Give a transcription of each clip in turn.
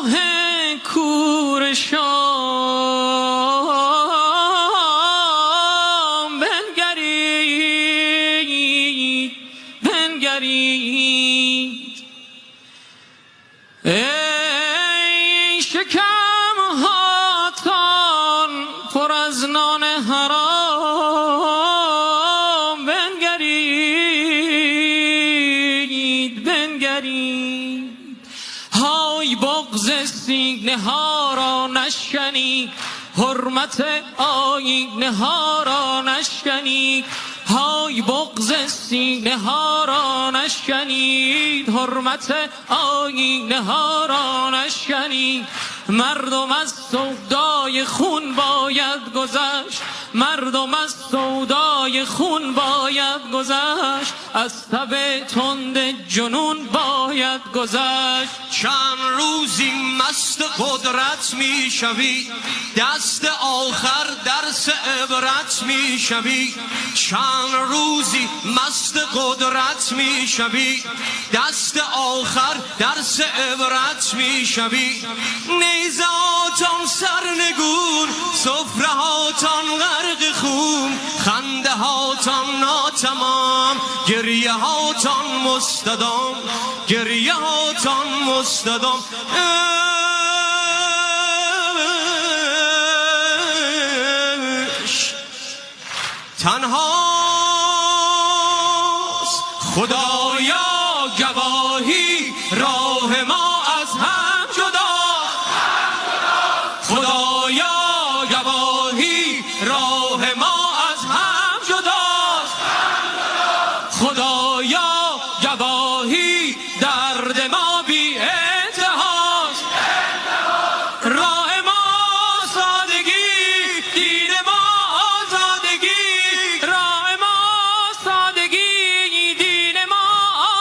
راه کور شام بنگرید ای شکم هاتان پر از نان حرام بنگرید های بغض سینه ها را نشکنید حرمت آیینه ها را نشکنید های بغض سینه ها را نشکنید حرمت آیینه ها را نشکنید مردم از سودای خون باید گذشت مردم از سودای خون باید گذشت از تب تند جنون باید گذشت چند روزی مست قدرت می شوی دست آخر درس عبرت می شوی چند روزی مست قدرت می شوی دست آخر درس عبرت می شوی نیزه هاتان سرنگون سفره هاتان غرق خون خنده هاتان ناتمام گریه هاتان مستدام گریه هاتان مستدام تنهاست خدایا گواهی راه ما از هم جدا خدایا گواهی راه ما از هم جداست خدایا گواهی درد ما بی انتهاست راه ما سادگی دین ما آزادگی راه ما سادگی دین ما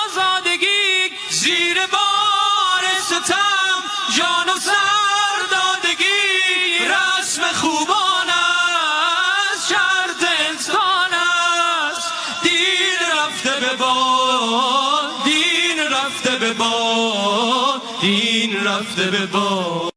آزادگی زیر بار ستم جان و سر دادگی رسم خوبان است شرط انسان است دین رفته به باد دین رفته به باد دین رفته به باد